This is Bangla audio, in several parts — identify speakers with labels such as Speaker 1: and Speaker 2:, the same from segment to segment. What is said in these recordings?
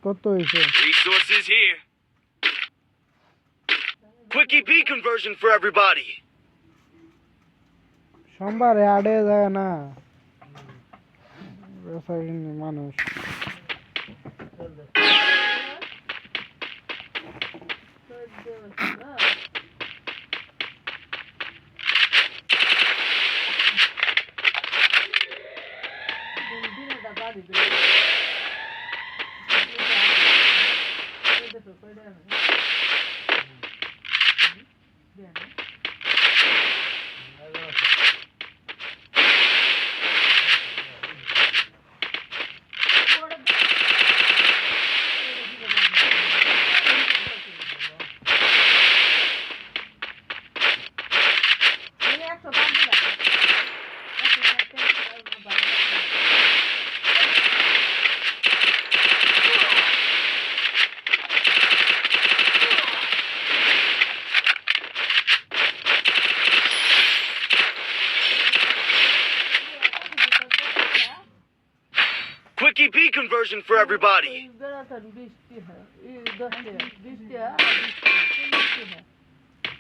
Speaker 1: কত হইছে
Speaker 2: Resources here. Quick EP conversion for everybody.
Speaker 1: সোমবারে আড়ে যায় না বেসারিনি মানুষ
Speaker 2: Quick EP conversion for everybody.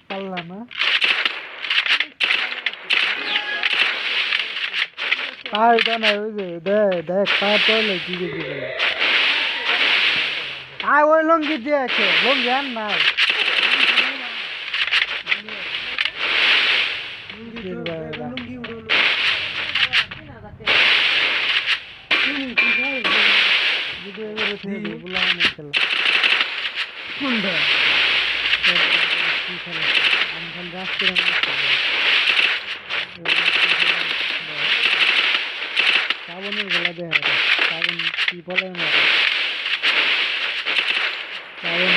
Speaker 1: পারলা না পাইটা না ওই যে দেখ পায়ে পড়লে কি কি বলে আয় ওই লঙ্গি দেখে লঙ্গি আর নাই শ্রাবণের গলা দেখা শ্রাবণ কি বলে না শ্রাবণ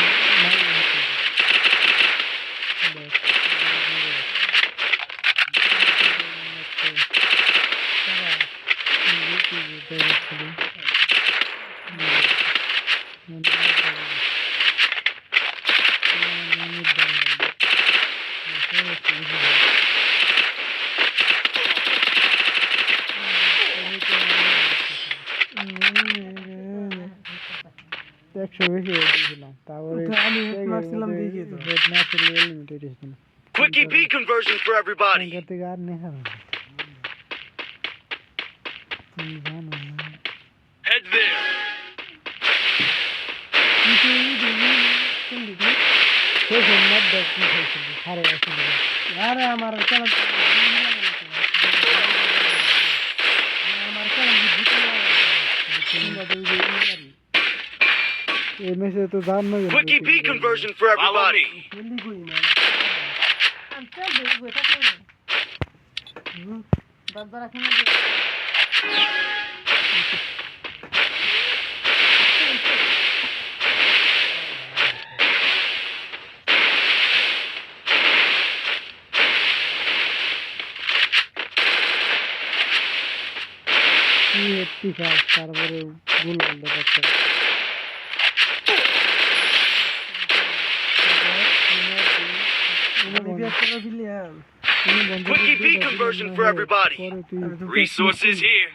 Speaker 1: একশো বেশি দিয়েছিলাম তারপরে আমি মারছিলাম দেখি তো লিমিটেড ছিল
Speaker 2: Quick EP conversion for everybody.
Speaker 1: থেকে আর নেহা
Speaker 2: Head there.
Speaker 1: আরে আমার এই মেসে তো দাম না
Speaker 2: Quick EP conversion for everybody.
Speaker 1: তারপরে গুলাল দেখাচ্ছে
Speaker 2: Quick EP conversion for everybody. Resources here.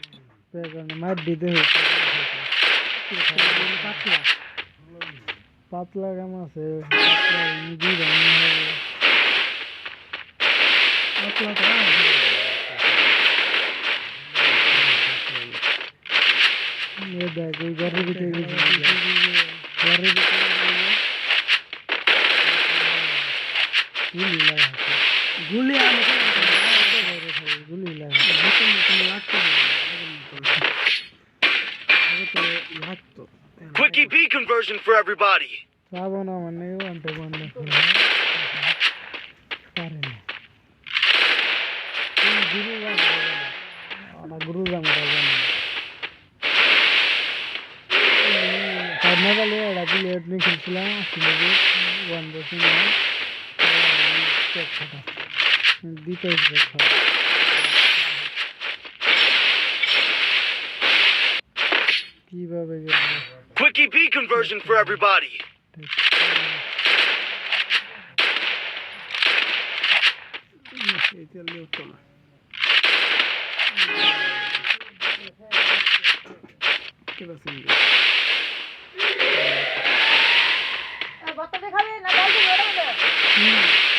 Speaker 1: মার দিতে পাতলা কাম আছে দেখ ওই ঘরের ভিতরে ঘরের ভিতরে গুলি গুলি লাগতো
Speaker 2: Quick EP conversion for everybody.
Speaker 1: শ্রাবণ মানে আনতে বন্ধ পারে না গুরু জাম মোবাইলে একটা প্লেট নিয়ে খেলছিলাম ওয়ান বসে দিতে কিভাবে
Speaker 2: Quick EP conversion for everybody.
Speaker 1: Kerosene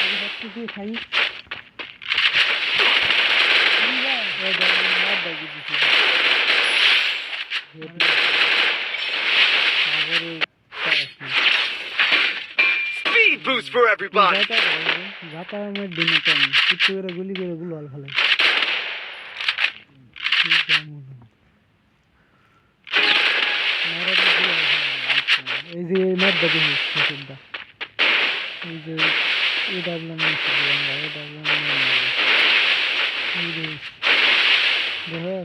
Speaker 1: আগে ভাবছি কি খাই
Speaker 2: Speed boost for everybody.
Speaker 1: যাতা আমার দিনে কম কিছু করে গুলি করে গুলো ফেলে এই যে মার দেখি সেটা এই যে এটা বললাম এটা বললাম দেখো